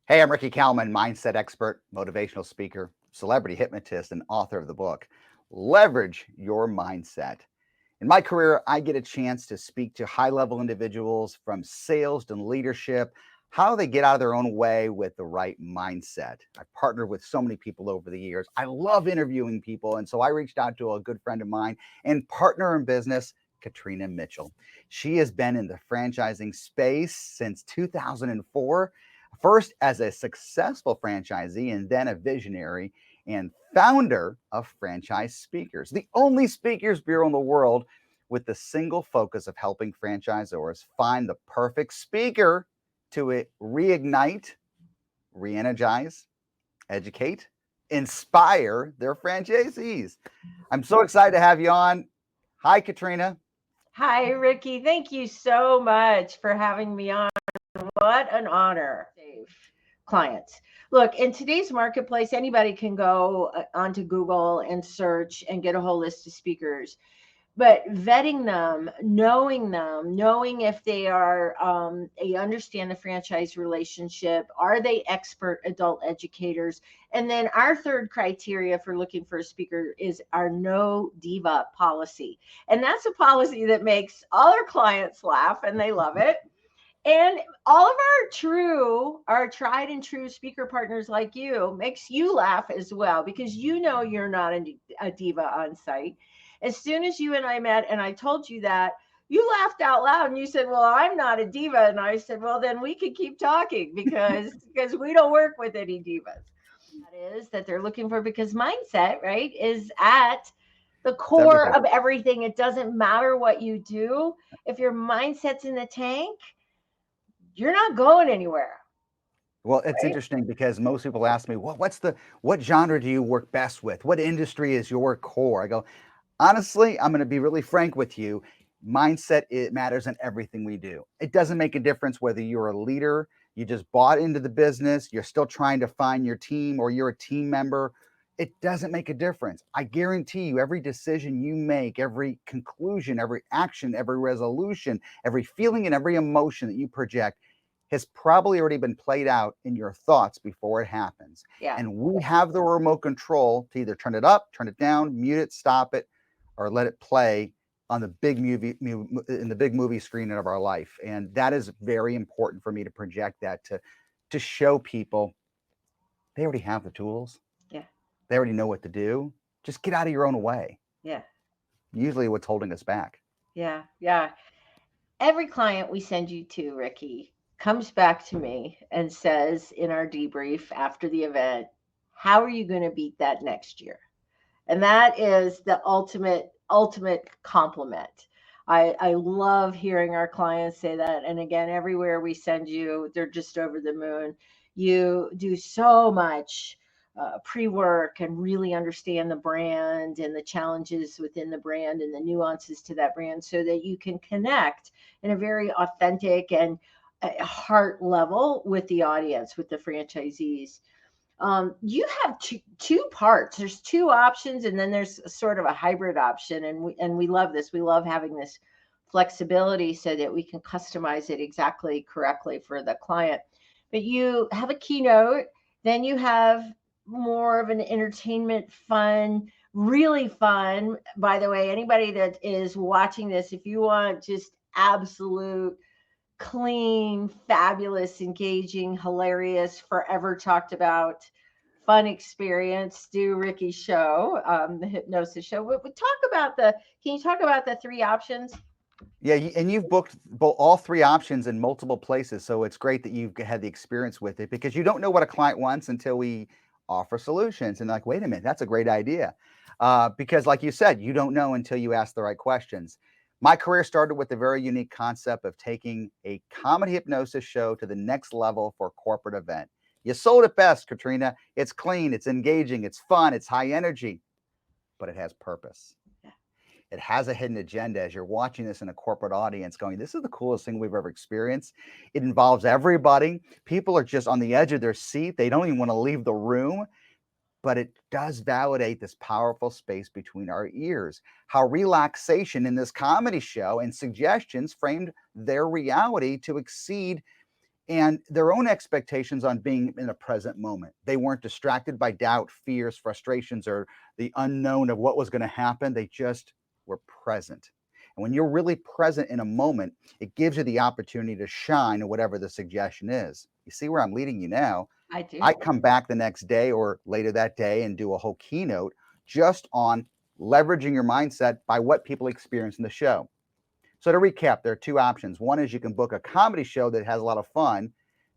Hey, I'm Ricky Kalmon, mindset expert, motivational speaker, celebrity hypnotist, and author of the book, Leverage Your Mindset. In my career, I get a chance to speak to high level individuals from sales to leadership, how they get out of their own way with the right mindset. I've partnered with so many people over the years. I love interviewing people. And so I reached out to a good friend of mine and partner in business, Katrina Mitchell. She has been in the franchising space since 2004, first as a successful franchisee and then a visionary and founder of Franchise Speakers, the only speakers bureau in the world with the single focus of helping franchisors find the perfect speaker to reignite, re-energize, educate, inspire their franchisees. I'm so excited to have you on. Hi, Katrina. Hi, Ricky. Thank you so much for having me on. What an honor. Save clients. Look, in today's marketplace, anybody can go onto Google and search and get a whole list of speakers. But vetting them, knowing if they understand the franchise relationship, are they expert adult educators? And then our third criteria for looking for a speaker is our no diva policy. And that's a policy that makes all our clients laugh and they love it. And all of our tried and true speaker partners like you makes you laugh as well because you know you're not a diva on site. As soon as you and I met and I told you that, you laughed out loud and you said, "Well, I'm not a diva." And I said, "Well, then we could keep talking because we don't work with any divas." That is that they're looking for because mindset, right, is at the It's core everything. of everything. It doesn't matter what you do. If your mindset's in the tank, you're not going anywhere, Well, it's right? interesting because most people ask me, well, what genre do you work best with? What industry is your core? I go, honestly, I'm going to be really frank with you. Mindset, it matters in everything we do. It doesn't make a difference whether you're a leader, you just bought into the business, you're still trying to find your team, or you're a team member. It doesn't make a difference. I guarantee you, every decision you make, every conclusion, every action, every resolution, every feeling, and every emotion that you project has probably already been played out in your thoughts before it happens. Yeah. And we have the remote control to either turn it up, turn it down, mute it, stop it, or let it play on the big movie screen of our life. And that is very important for me to project that to show people they already have the tools. Yeah. They already know what to do. Just get out of your own way. Yeah. Usually what's holding us back. Yeah. Yeah. Every client we send you to, Ricky, comes back to me and says in our debrief after the event, how are you going to beat that next year? And that is the ultimate compliment. I love hearing our clients say that. And again, everywhere we send you, they're just over the moon. You do so much pre-work and really understand the brand and the challenges within the brand and the nuances to that brand so that you can connect in a very authentic and heart level with the audience, with the franchisees. You have two parts. There's two options, and then there's sort of a hybrid option, and we love this. We love having this flexibility so that we can customize it exactly correctly for the client. But you have a keynote, then you have more of an entertainment, fun, really fun. By the way, anybody that is watching this, if you want just absolute clean, fabulous, engaging, hilarious, forever talked about fun experience, do Ricky's show, the hypnosis show. We talk about can you talk about the three options? Yeah, and you've booked all three options in multiple places, so it's great that you've had the experience with it because you don't know what a client wants until we offer solutions. And like, wait a minute, that's a great idea, because like you said, you don't know until you ask the right questions. My career started with the very unique concept of taking a comedy hypnosis show to the next level for a corporate event. You sold it best, Katrina. It's clean, it's engaging, it's fun, it's high energy, but it has purpose. Yeah. It has a hidden agenda as you're watching this in a corporate audience going, this is the coolest thing we've ever experienced. It involves everybody. People are just on the edge of their seat. They don't even want to leave the room, but it does validate this powerful space between our ears. How relaxation in this comedy show and suggestions framed their reality to exceed and their own expectations on being in a present moment. They weren't distracted by doubt, fears, frustrations, or the unknown of what was going to happen. They just were present. And when you're really present in a moment, it gives you the opportunity to shine at whatever the suggestion is. You see where I'm leading you now? I do. I come back the next day or later that day and do a whole keynote just on leveraging your mindset by what people experience in the show. So to recap, there are two options. One is you can book a comedy show that has a lot of fun,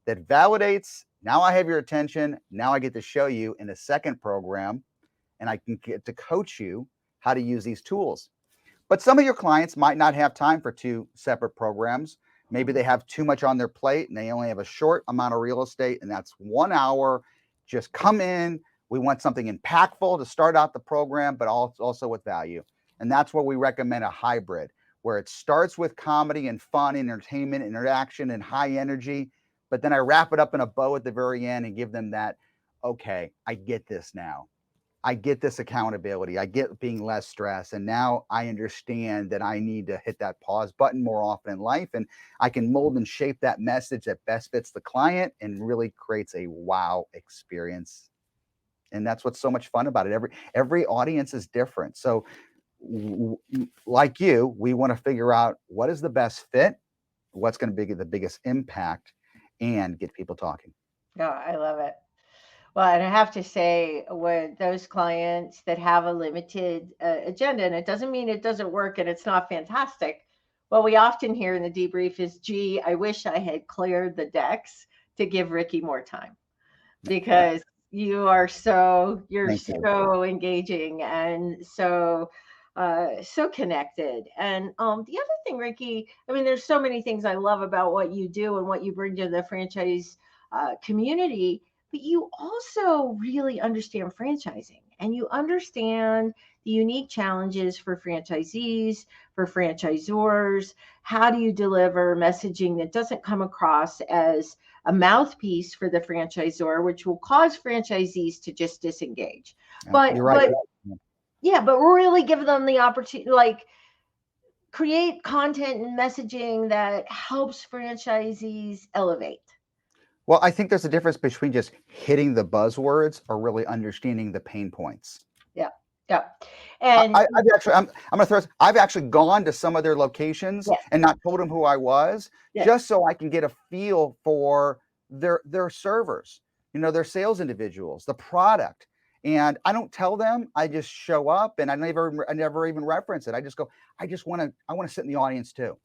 that validates, now I have your attention, now I get to show you in a second program, and I can get to coach you how to use these tools. But some of your clients might not have time for two separate programs. Maybe they have too much on their plate and they only have a short amount of real estate, and that's 1 hour. Just come in. We want something impactful to start out the program, but also with value. And that's where we recommend a hybrid, where it starts with comedy and fun, entertainment, interaction, and high energy. But then I wrap it up in a bow at the very end and give them that, okay, I get this now. I get this accountability. I get being less stressed. And now I understand that I need to hit that pause button more often in life. And I can mold and shape that message that best fits the client and really creates a wow experience. And that's what's so much fun about it. Every audience is different. So like you, we want to figure out what is the best fit, what's going to be the biggest impact, and get people talking. Yeah, I love it. Well, and I have to say, with those clients that have a limited agenda, and it doesn't mean it doesn't work and it's not fantastic. What we often hear in the debrief is, gee, I wish I had cleared the decks to give Ricky more time, Yeah. because you're Thank you. so engaging and so connected. And the other thing, Ricky, I mean, there's so many things I love about what you do and what you bring to the franchise community, but you also really understand franchising and you understand the unique challenges for franchisees, for franchisors. How do you deliver messaging that doesn't come across as a mouthpiece for the franchisor, which will cause franchisees to just disengage? But You're right. yeah, but really give them the opportunity, like create content and messaging that helps franchisees elevate. Well, I think there's a difference between just hitting the buzzwords or really understanding the pain points. Yeah, yeah, and I've actually, I'm going to throw this. I've actually gone to some of their locations yes, and not told them who I was, yes. just so I can get a feel for their servers, their sales individuals, the product. And I don't tell them. I just show up, and I never even reference it. I just go. I want to sit in the audience too.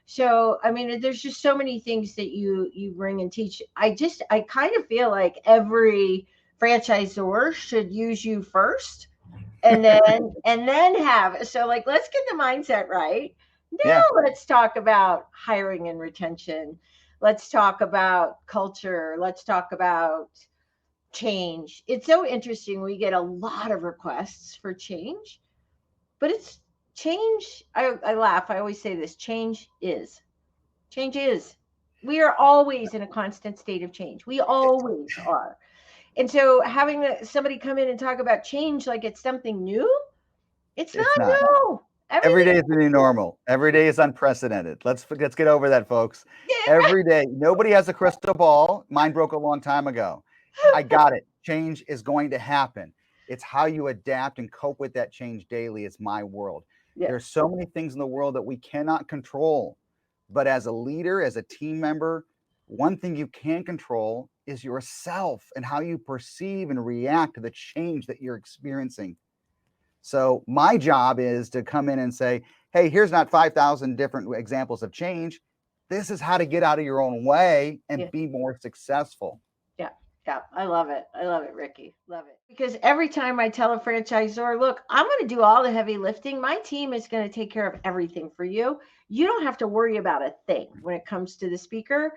So, I mean, there's just so many things that you bring and teach. I kind of feel like every franchisor should use you first, and then have, so like, let's get the mindset right. Now Yeah, let's talk about hiring and retention. Let's talk about culture. Let's talk about change. It's so interesting. We get a lot of requests for change, but it's change. I laugh. I always say this: change is. Change is. We are always in a constant state of change. We always are. And so having somebody come in and talk about change like it's something new, it's not it's not. new. Every Everything. day is the new normal. Every day is unprecedented. Let's get over that, folks. Every day, nobody has a crystal ball. Mine broke a long time ago. I got it. Change is going to happen. It's how you adapt and cope with that change daily. It's my world. Yes. There's so many things in the world that we cannot control. But as a leader, as a team member, one thing you can control is yourself and how you perceive and react to the change that you're experiencing. So my job is to come in and say, hey, here's not 5,000 different examples of change. This is how to get out of your own way and Yeah. be more successful. Yeah. Yeah. I love it. I love it, Ricky. Love it. Because every time I tell a franchisor, look, I'm going to do all the heavy lifting. My team is going to take care of everything for you. You don't have to worry about a thing when it comes to the speaker.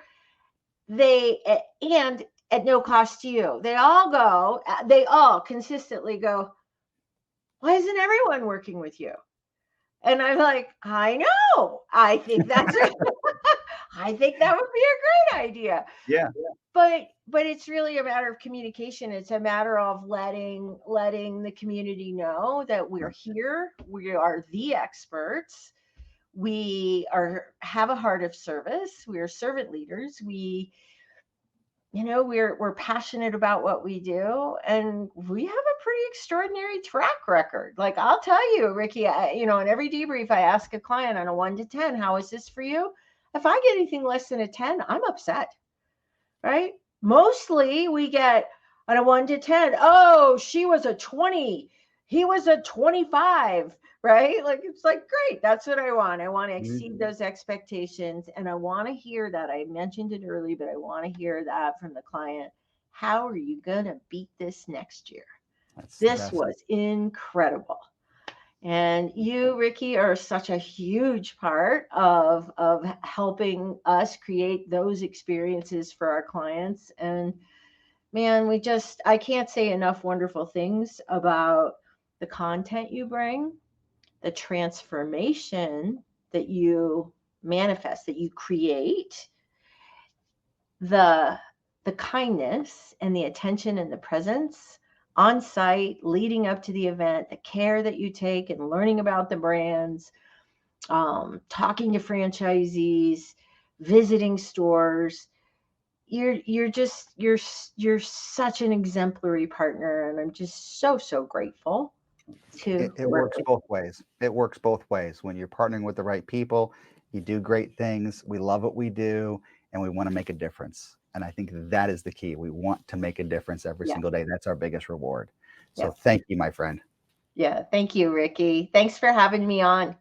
And at no cost to you. They all consistently go, why isn't everyone working with you? And I'm like, I know. I think that would be a great idea. Yeah. But it's really a matter of communication. It's a matter of letting the community know that we're here. We are the experts. We have a heart of service. We're servant leaders. We're passionate about what we do, and we have a pretty extraordinary track record. Like, I'll tell you, Ricky, in every debrief, I ask a client on a 1 to 10, how is this for you? If I get anything less than a 10, I'm upset, right? Mostly we get on a 1 to 10, oh, she was a 20, he was a 25, right? Like, it's like, great, that's what I want. I want to exceed those expectations, and I want to hear that. I mentioned it early, but I want to hear that from the client. How are you going to beat this next year? This was incredible. And you, Ricky, are such a huge part of helping us create those experiences for our clients. And man, I can't say enough wonderful things about the content you bring, the transformation that you manifest, that you create, the kindness and the attention and the presence on site leading up to the event, the care that you take and learning about the brands, talking to franchisees, visiting stores. You're such an exemplary partner, and I'm just so grateful to it works both ways. It works both ways. When you're partnering with the right people, you do great things. We love what we do, and we want to make a difference. And I think that is the key. We want to make a difference every single day. That's our biggest reward. So thank you, my friend. Yeah. Thank you, Ricky. Thanks for having me on.